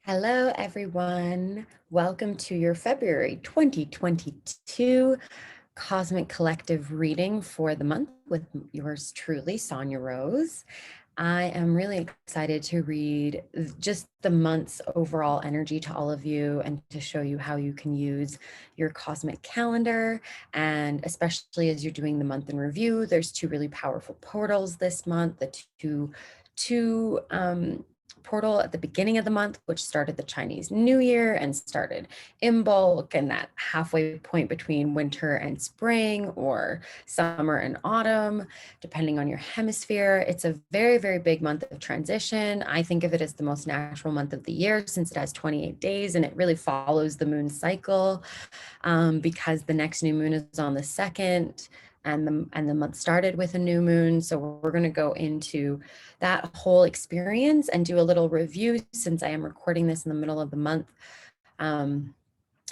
Hello, everyone. Welcome to your February 2022 Cosmic Collective reading for the month with yours truly, Sanja Rose. I am really excited to read just the month's overall energy to all of you and to show you how you can use your cosmic calendar. And especially as you're doing the month in review, there's two really powerful portals this month, the two portal at the beginning of the month, which started the Chinese New Year and started Imbolc and that halfway point between winter and spring or summer and autumn, depending on your hemisphere. It's a very, very big month of transition. I think of it as the most natural month of the year since it has 28 days and it really follows the moon cycle because the next new moon is on the 2nd. And the month started with a new moon. So we're going to go into that whole experience and do a little review since I am recording this in the middle of the month. And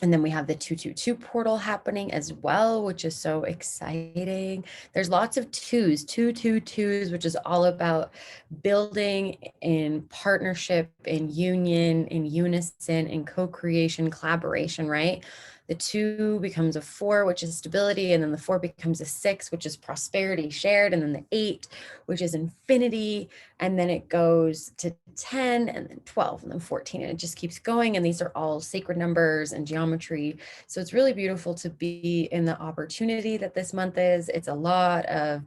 then we have the 222 portal happening as well, which is so exciting. There's lots of 222s, which is all about building in partnership, in union, in unison, in co-creation, collaboration, right? The 2 becomes a 4, which is stability. And then the 4 becomes a 6, which is prosperity shared. And then the 8, which is infinity. And then it goes to 10 and then 12 and then 14. And it just keeps going. And these are all sacred numbers and geometry. So it's really beautiful to be in the opportunity that this month is. It's a lot of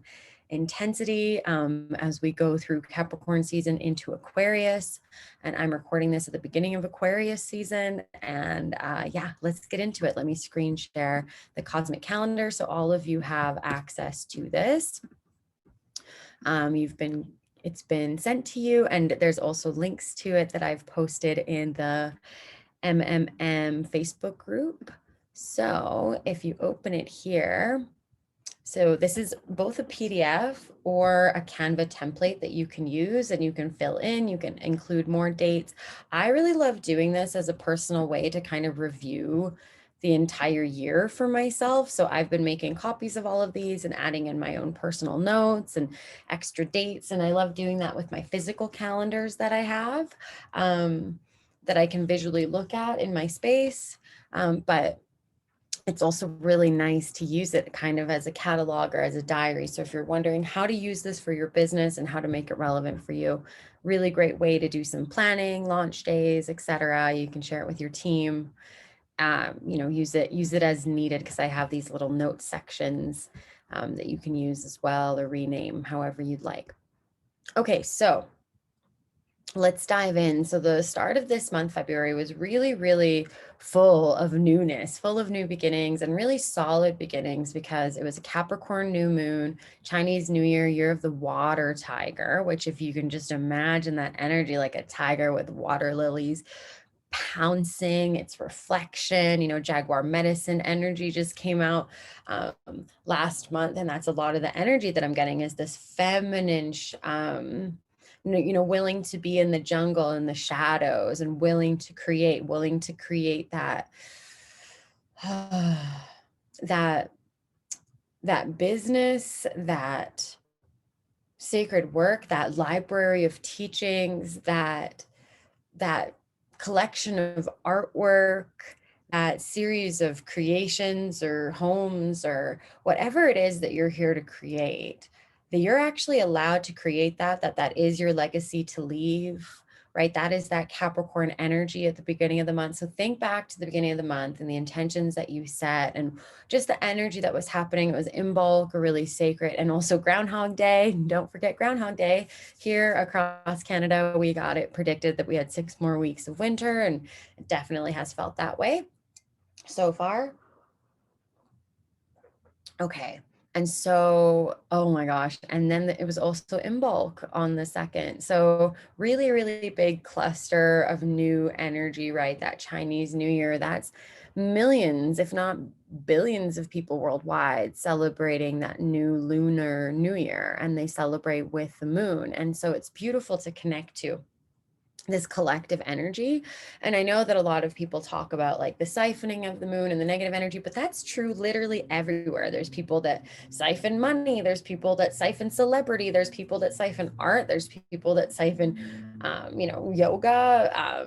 intensity as we go through Capricorn season into Aquarius. And I'm recording this at the beginning of Aquarius season. And yeah, let's get into it. Let me screen share the cosmic calendar so all of you have access to this. It's been sent to you, and there's also links to it that I've posted in the MMM Facebook group. So if you open it here, so this is both a PDF or a Canva template that you can use and you can fill in, you can include more dates. I really love doing this as a personal way to kind of review the entire year for myself. So I've been making copies of all of these and adding in my own personal notes and extra dates. And I love doing that with my physical calendars that I have that I can visually look at in my space. But it's also really nice to use it kind of as a catalog or as a diary. So if you're wondering how to use this for your business and how to make it relevant for you, really great way to do some planning, launch days, etc. You can share it with your team. Use it as needed because I have these little note sections that you can use as well or rename however you'd like. Okay, so let's dive in. So the start of this month, February, was really, really full of newness, full of new beginnings and really solid beginnings because it was a Capricorn new moon, Chinese New Year, year of the water tiger, which if you can just imagine that energy like a tiger with water lilies pouncing, its reflection, Jaguar medicine energy just came out last month. And that's a lot of the energy that I'm getting is this feminine, willing to be in the jungle and the shadows and willing to create that that business, that sacred work, that library of teachings, that collection of artwork, that series of creations or homes or whatever it is that you're here to create, that you're actually allowed to create that is your legacy to leave, right? That is that Capricorn energy at the beginning of the month. So think back to the beginning of the month and the intentions that you set and just the energy that was happening. It was Imbolc, really sacred, and also Groundhog Day. Don't forget Groundhog Day. Here across Canada, we got it predicted that we had 6 more weeks of winter, and it definitely has felt that way so far. Okay. And so, oh my gosh. And then it was also Imbolc on the 2nd. So really, really big cluster of new energy, right? That Chinese New Year, that's millions, if not billions of people worldwide celebrating that new lunar New Year, and they celebrate with the moon. And so it's beautiful to connect to. this collective energy. And I know that a lot of people talk about like the siphoning of the moon and the negative energy, but that's true literally everywhere. There's people that siphon money, there's people that siphon celebrity, there's people that siphon art, there's people that siphon yoga,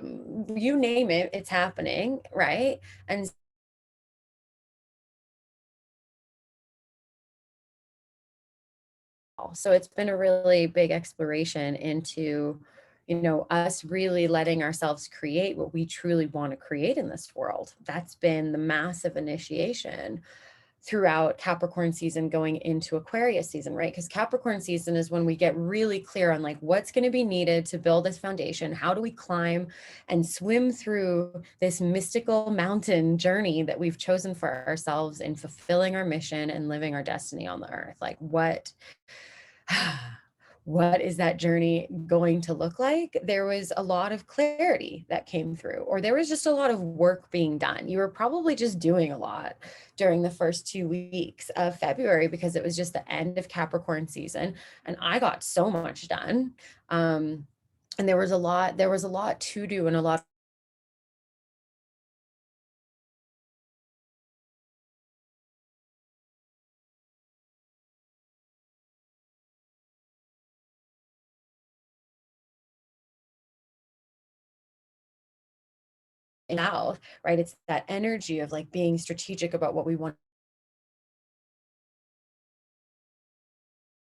you name it, it's happening, right? And so it's been a really big exploration into, us really letting ourselves create what we truly want to create in this world. That's been the massive initiation throughout Capricorn season going into Aquarius season, right? Because Capricorn season is when we get really clear on like what's going to be needed to build this foundation. How do we climb and swim through this mystical mountain journey that we've chosen for ourselves in fulfilling our mission and living our destiny on the earth? Like what is that journey going to look like? There was a lot of clarity that came through, or there was just a lot of work being done. You were probably just doing a lot during the first 2 weeks of February because it was just the end of Capricorn season. And I got so much done. And there was a lot to do and a lot out, right? It's that energy of like being strategic about what we want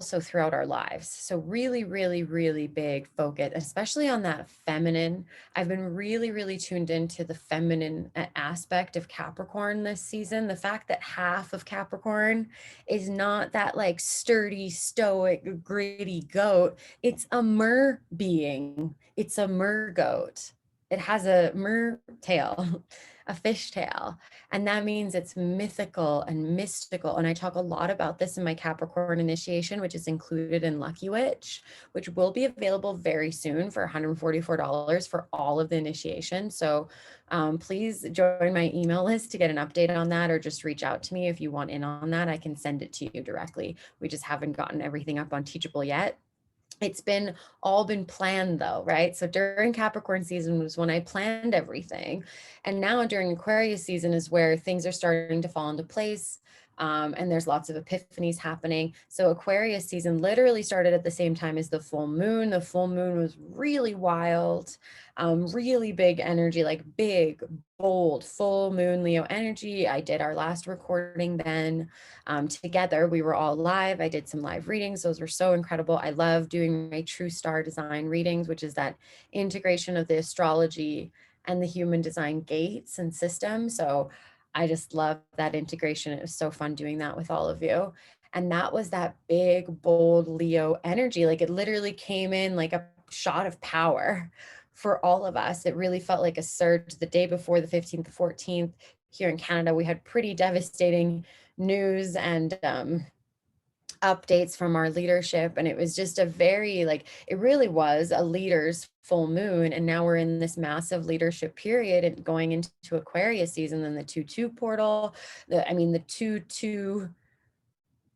also throughout our lives. So really, really, really big focus, especially on that feminine. I've been really, really tuned into the feminine aspect of Capricorn this season. The fact that half of Capricorn is not that like sturdy, stoic, gritty goat. It's a mer being. It's a mer goat. It has a mer tail, a fish tail. And that means it's mythical and mystical. And I talk a lot about this in my Capricorn initiation, which is included in Lucky Witch, which will be available very soon for $144 for all of the initiation. So please join my email list to get an update on that, or just reach out to me if you want in on that. I can send it to you directly. We just haven't gotten everything up on Teachable yet. It's been all been planned though, right? So during Capricorn season was when I planned everything. And now during Aquarius season is where things are starting to fall into place. And there's lots of epiphanies happening. So Aquarius season literally started at the same time as the full moon. The full moon was really wild, really big energy, like big, bold, full moon Leo energy. I did our last recording then together. We were all live. I did some live readings. Those were so incredible. I love doing my true star design readings, which is that integration of the astrology and the human design gates and systems. So I just love that integration. It was so fun doing that with all of you. And that was that big, bold Leo energy. Like it literally came in like a shot of power for all of us. It really felt like a surge the day before the 15th, 14th. Here in Canada, we had pretty devastating news and updates from our leadership. And it was just a very, like, it really was a leader's full moon. And now we're in this massive leadership period and going into Aquarius season, then the 2-2 portal, the 2-2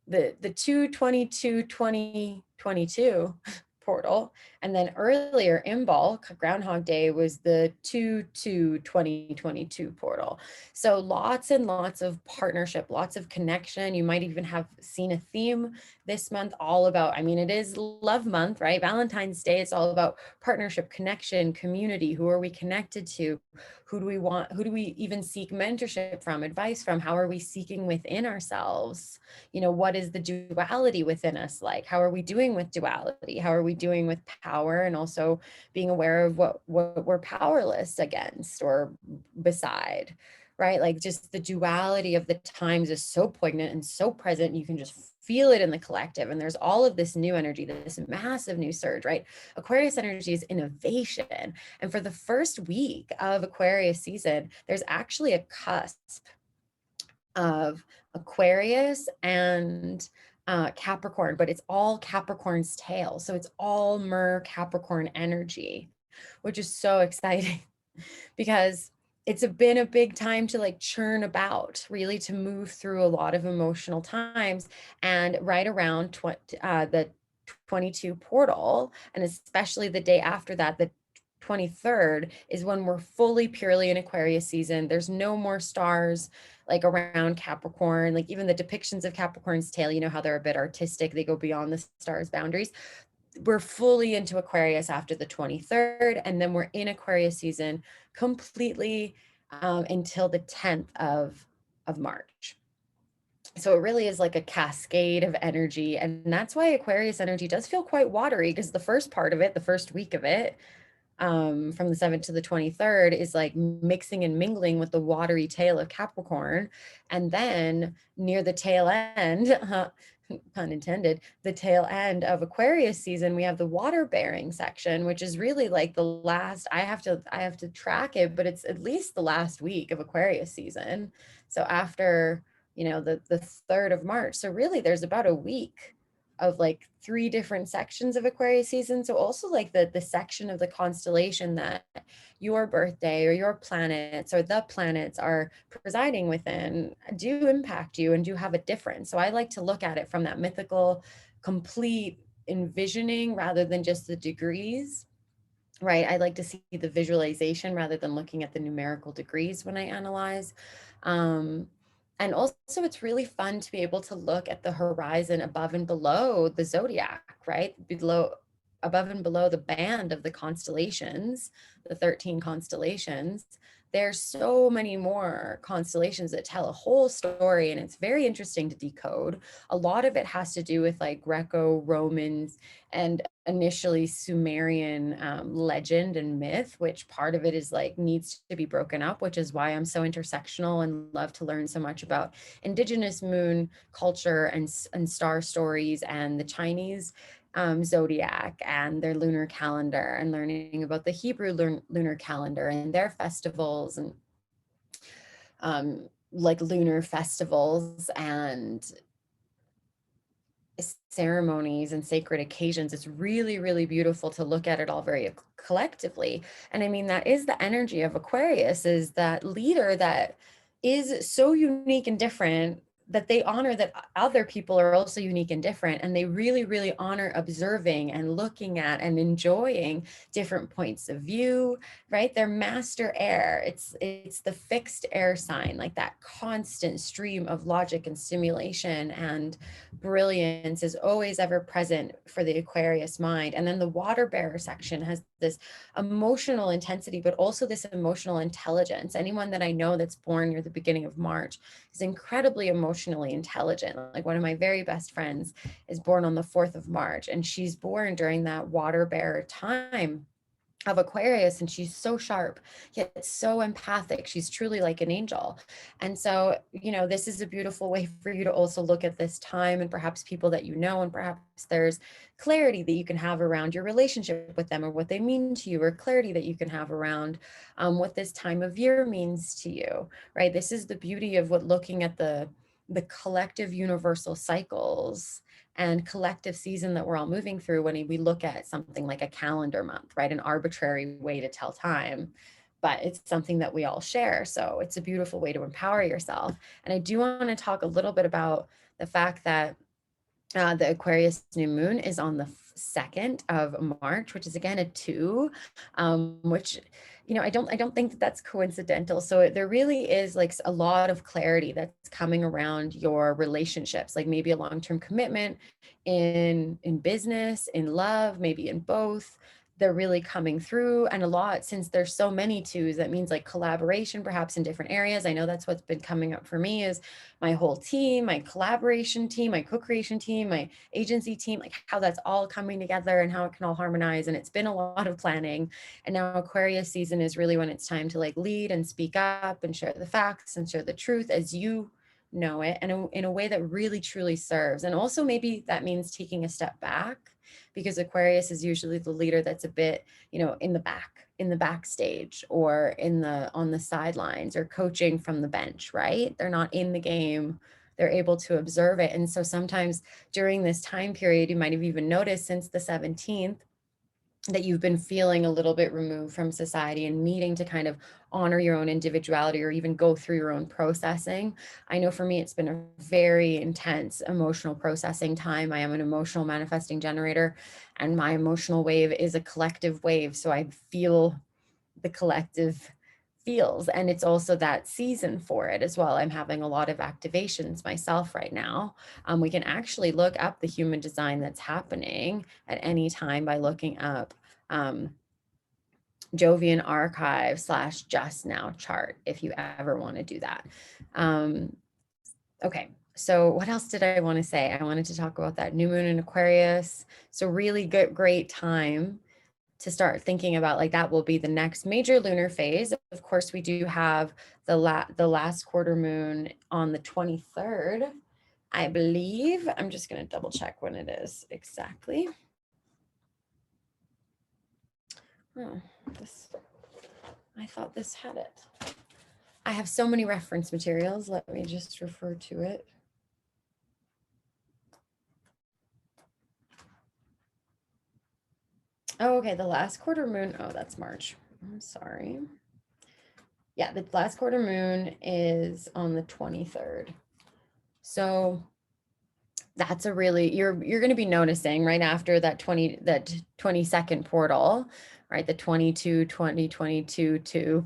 the 2/22/2022 portal, and then earlier Imbal Groundhog Day was the 2/2/2022 portal. So lots and lots of partnership, lots of connection. You might even have seen a theme this month all about, it is love month, right? Valentine's Day, it's all about partnership, connection, community. Who are we connected to? Who do we want? Who do we even seek mentorship from, advice from? How are we seeking within ourselves? What is the duality within us like? How are we doing with duality? How are we doing with power? And also being aware of what we're powerless against or beside, right? Like just the duality of the times is so poignant and so present. You can just feel it in the collective. And there's all of this new energy, this massive new surge, right? Aquarius energy is innovation. And for the first week of Aquarius season, there's actually a cusp of Aquarius and Capricorn, but it's all Capricorn's tail. So it's all Mer Capricorn energy, which is so exciting because it's been a big time to like churn about, really to move through a lot of emotional times. And right around the 22 portal, and especially the day after that, the 23rd is when we're fully purely in Aquarius season. There's no more stars like around Capricorn, like even the depictions of Capricorn's tail, you know how they're a bit artistic, they go beyond the stars boundaries. We're fully into Aquarius after the 23rd, and then we're in Aquarius season completely until the 10th of March. So it really is like a cascade of energy. And that's why Aquarius energy does feel quite watery, because the first part of it, the first week of it, from the 7th to the 23rd, is like mixing and mingling with the watery tail of Capricorn. And then near the tail end, pun intended, the tail end of Aquarius season, we have the water bearing section, which is really like the last, I have to track it, but it's at least the last week of Aquarius season. So after, the 3rd of March. So really there's about a week of like 3 different sections of Aquarius season. So also like the section of the constellation that your birthday or your planets or the planets are presiding within do impact you and do have a difference. So I like to look at it from that mythical, complete envisioning rather than just the degrees. Right. I like to see the visualization rather than looking at the numerical degrees when I analyze. And also, it's really fun to be able to look at the horizon above and below the zodiac, right? Above and below the band of the constellations, the 13 constellations. There's so many more constellations that tell a whole story, and it's very interesting to decode. A lot of it has to do with like Greco-Romans and initially Sumerian legend and myth, which part of it is like needs to be broken up, which is why I'm so intersectional and love to learn so much about indigenous moon culture and star stories and the Chinese zodiac and their lunar calendar, and learning about the Hebrew lunar calendar and their festivals and like lunar festivals and ceremonies and sacred occasions. It's really, really beautiful to look at it all very collectively. And I mean, that is the energy of Aquarius, is that leader that is so unique and different that they honor that other people are also unique and different. And they really, really honor observing and looking at and enjoying different points of view, right? They're master air. It's the fixed air sign, like that constant stream of logic and stimulation and brilliance is always ever present for the Aquarius mind. And then the water bearer section has this emotional intensity, but also this emotional intelligence. Anyone that I know that's born near the beginning of March is incredibly emotionally intelligent. Like one of my very best friends is born on the 4th of March, and she's born during that water bearer time of Aquarius, and she's so sharp yet so empathic. She's truly like an angel. And so, this is a beautiful way for you to also look at this time and perhaps people that you know, and perhaps there's clarity that you can have around your relationship with them or what they mean to you, or clarity that you can have around what this time of year means to you, right? This is the beauty of what looking at the collective universal cycles and collective season that we're all moving through when we look at something like a calendar month, right? An arbitrary way to tell time, but it's something that we all share. So it's a beautiful way to empower yourself. And I do want to talk a little bit about the fact that the Aquarius new moon is on the 2nd of March, which is again a 2, which I don't think that that's coincidental. So there really is like a lot of clarity that's coming around your relationships, like maybe a long-term commitment in business, in love, maybe in both. They're really coming through, and a lot, since there's so many 2s, that means like collaboration perhaps in different areas. I know that's what's been coming up for me, is my whole team, my collaboration team, my co-creation team, my agency team, like how that's all coming together and how it can all harmonize. And it's been a lot of planning. And now Aquarius season is really when it's time to like lead and speak up and share the facts and share the truth as you know it, and in a way that really truly serves. And also maybe that means taking a step back, because Aquarius is usually the leader that's a bit, in the backstage, or on the sidelines, or coaching from the bench, right? They're not in the game. They're able to observe it. And so sometimes during this time period, you might have even noticed since the 17th, that you've been feeling a little bit removed from society and needing to kind of honor your own individuality or even go through your own processing. I know for me, it's been a very intense emotional processing time. I am an emotional manifesting generator, and my emotional wave is a collective wave. So I feel the collective feels, and it's also that season for it as well. I'm having a lot of activations myself right now. We can actually look up the human design that's happening at any time by looking up um, Jovian Archive / Just Now chart if you ever want to do that. Okay, so what else did I want to say? I wanted to talk about that new moon in Aquarius. So really good, great time to start thinking about, like, that will be the next major lunar phase. Of course, we do have the last quarter moon on the 23rd, I believe. I'm just going to double check when it is exactly. Oh, I thought this had it. I have so many reference materials. Let me just refer to it. Oh, okay. The last quarter moon. Oh, that's March. I'm sorry. Yeah, the last quarter moon is on the 23rd. So that's a really, you're going to be noticing right after that 22nd portal, right? The 22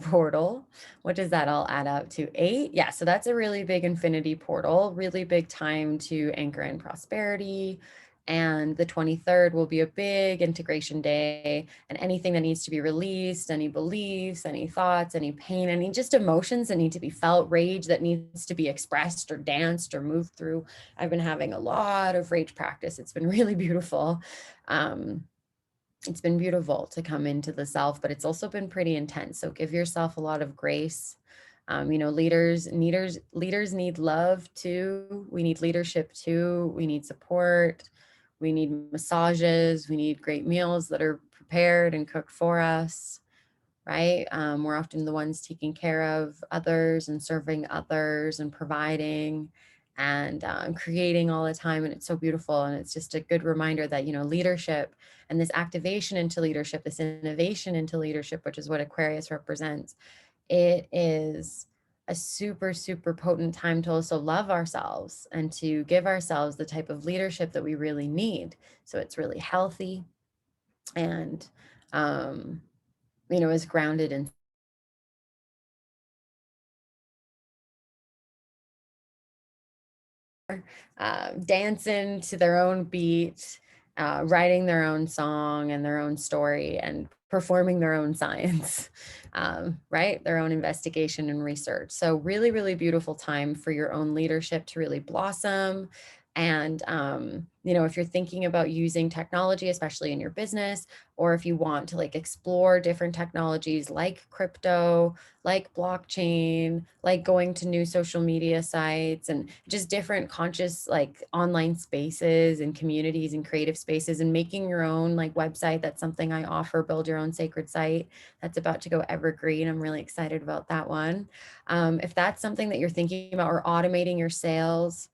portal. What does that all add up to? 8? Yeah, so that's a really big infinity portal, really big time to anchor in prosperity. And the 23rd will be a big integration day, and anything that needs to be released, any beliefs, any thoughts, any pain, any just emotions that need to be felt, rage that needs to be expressed or danced or moved through. I've been having a lot of rage practice. It's been really beautiful. It's been beautiful to come into the self, but it's also been pretty intense. So give yourself a lot of grace. Leaders need love too. We need leadership too. We need support. We need massages. We need great meals that are prepared and cooked for us, right? We're often the ones taking care of others and serving others and providing and creating all the time. And it's so beautiful. And it's just a good reminder that, leadership and this activation into leadership, this innovation into leadership, which is what Aquarius represents, it is a super, super potent time to also love ourselves and to give ourselves the type of leadership that we really need. So it's really healthy and, is grounded in dancing to their own beat, writing their own song and their own story, and performing their own science, right? Their own investigation and research. So really, really beautiful time for your own leadership to really blossom. And, if you're thinking about using technology, especially in your business, or if you want to like explore different technologies like crypto, like blockchain, like going to new social media sites and just different conscious like online spaces and communities and creative spaces, and making your own like website. That's something I offer, build your own sacred site. That's about to go evergreen. I'm really excited about that one. If that's something that you're thinking about, or automating your sales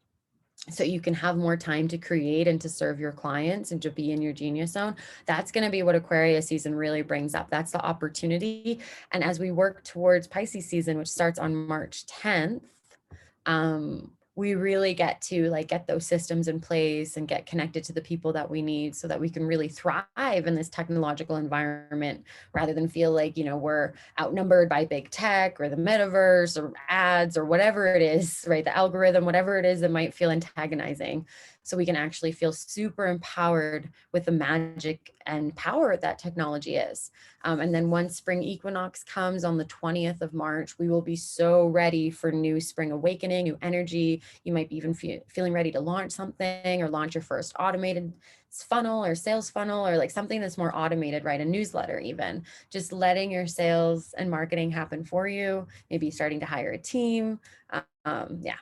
so you can have more time to create and to serve your clients and to be in your genius zone, that's going to be what Aquarius season really brings up. That's the opportunity. And as we work towards Pisces season, which starts on March 10th, we really get to like get those systems in place and get connected to the people that we need so that we can really thrive in this technological environment, rather than feel like, we're outnumbered by big tech or the metaverse or ads or whatever it is, right? The algorithm, whatever it is that might feel antagonizing. So we can actually feel super empowered with the magic and power that technology is. And then once spring equinox comes on the 20th of March, we will be so ready for new spring awakening, new energy. You might be even feeling ready to launch something or launch your first automated funnel or sales funnel, or like something that's more automated, right? A newsletter, even just letting your sales and marketing happen for you, maybe starting to hire a team. Yeah,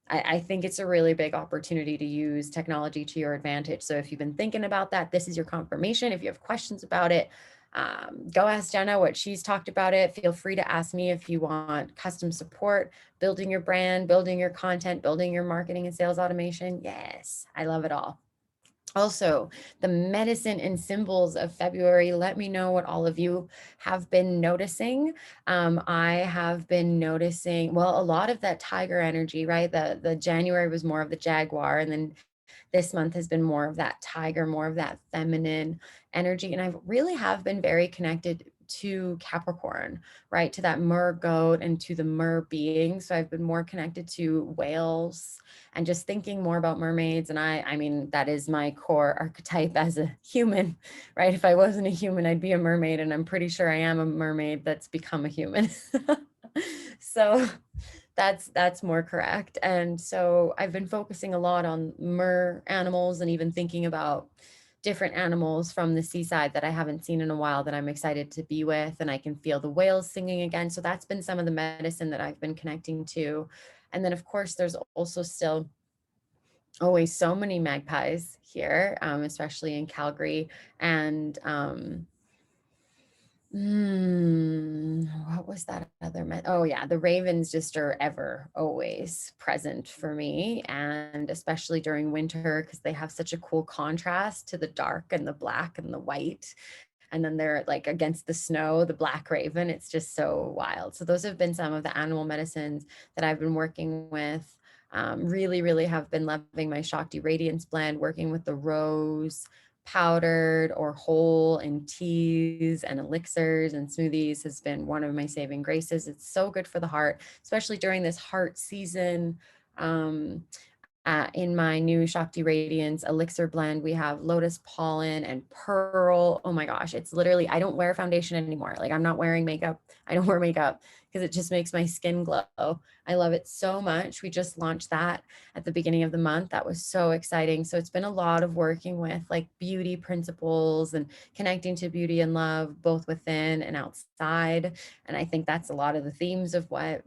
I think it's a really big opportunity to use technology to your advantage. So if you've been thinking about that, this is your confirmation. If you have questions about it, go ask Jenna what she's talked about it. Feel free to ask me if you want custom support, building your brand, building your content, building your marketing and sales automation. Yes, I love it all. Also, the medicine and symbols of February. Let me know what all of you have been noticing. I have been noticing, well, a lot of that tiger energy, right? The January was more of the jaguar, and then this month has been more of that tiger, more of that feminine energy. And I really have been very connected to Capricorn, right? To that mer goat and to the mer being. So I've been more connected to whales and just thinking more about mermaids. And I mean, that is my core archetype as a human, right? If I wasn't a human, I'd be a mermaid. And I'm pretty sure I am a mermaid that's become a human. So that's more correct. And so I've been focusing a lot on mer animals and even thinking about different animals from the seaside that I haven't seen in a while that I'm excited to be with. And I can feel the whales singing again. So that's been some of the medicine that I've been connecting to. And then, of course, there's also still always so many magpies here, especially in Calgary. And what was that other oh yeah, the ravens just are ever always present for me, and especially during winter because they have such a cool contrast to the dark and the black and the white, and then they're like against the snow, the black raven. It's just so wild. So those have been some of the animal medicines that I've been working with. Really, really have been loving my Shakti Radiance blend, working with the rose powdered or whole in teas and elixirs and smoothies has been one of my saving graces. It's so good for the heart, especially during this heart season. In my new Shakti Radiance elixir blend, we have lotus pollen and pearl. Oh my gosh, it's literally, I don't wear foundation anymore. Like, I'm not wearing makeup. I don't wear makeup because it just makes my skin glow. I love it so much. We just launched that at the beginning of the month. That was so exciting. So it's been a lot of working with like beauty principles and connecting to beauty and love, both within and outside. And I think that's a lot of the themes of what,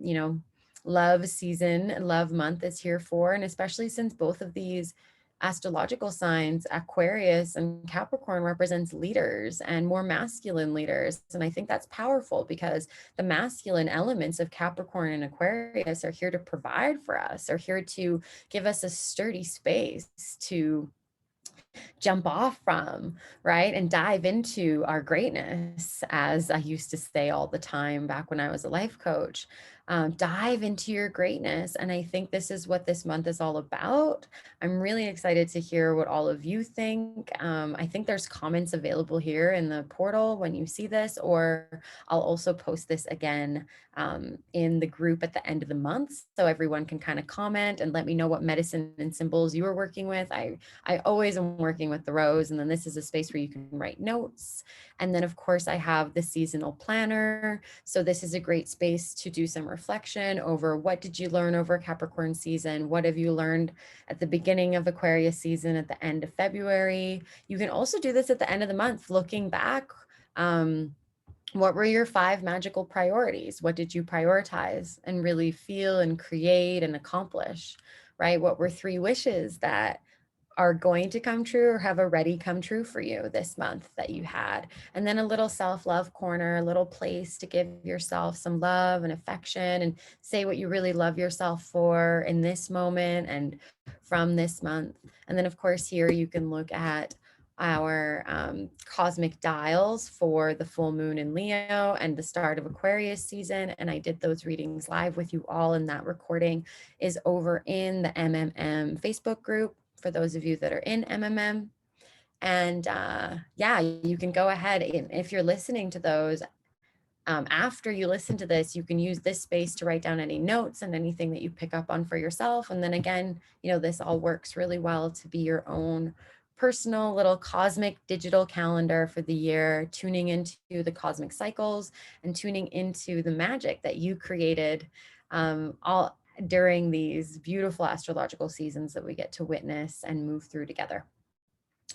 love season, love month is here for. And especially since both of these astrological signs, Aquarius and Capricorn, represents leaders and more masculine leaders. And I think that's powerful because the masculine elements of Capricorn and Aquarius are here to provide for us, are here to give us a sturdy space to jump off from, right? And dive into our greatness, as I used to say all the time back when I was a life coach. Dive into your greatness. And I think this is what this month is all about. I'm really excited to hear what all of you think. I think there's comments available here in the portal when you see this, or I'll also post this again in the group at the end of the month so everyone can kind of comment and let me know what medicine and symbols you are working with. I always am working with the rose, and then this is a space where you can write notes. And then, of course, I have the seasonal planner. So this is a great space to do some reflection over what did you learn over Capricorn season? What have you learned at the beginning of Aquarius season, at the end of February? You can also do this at the end of the month, looking back. What were your 5 magical priorities? What did you prioritize and really feel and create and accomplish, right? What were 3 wishes that are going to come true or have already come true for you this month that you had? And then a little self-love corner, a little place to give yourself some love and affection and say what you really love yourself for in this moment and from this month. And then, of course, here you can look at our cosmic dials for the full moon in Leo and the start of Aquarius season. And I did those readings live with you all, and that recording is over in the MMM Facebook group for those of you that are in MMM. And yeah, you can go ahead, and if you're listening to those, after you listen to this, you can use this space to write down any notes and anything that you pick up on for yourself. And then again, this all works really well to be your own personal little cosmic digital calendar for the year, tuning into the cosmic cycles and tuning into the magic that you created all during these beautiful astrological seasons that we get to witness and move through together.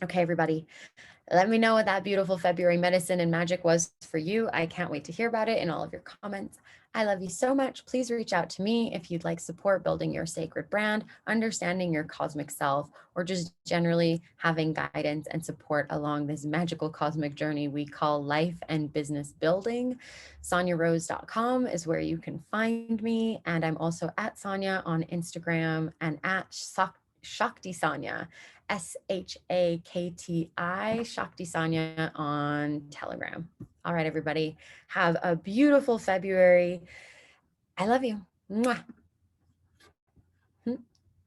Okay, everybody, let me know what that beautiful February medicine and magic was for you. I can't wait to hear about it in all of your comments. I love you so much. Please reach out to me if you'd like support building your sacred brand, understanding your cosmic self, or just generally having guidance and support along this magical cosmic journey we call life and business building. SanjaRose.com is where you can find me. And I'm also at Sanja on Instagram and at Shakti Sanja. SHAKTI, Shakti Sanja on Telegram. All right, everybody. Have a beautiful February. I love you. Mwah.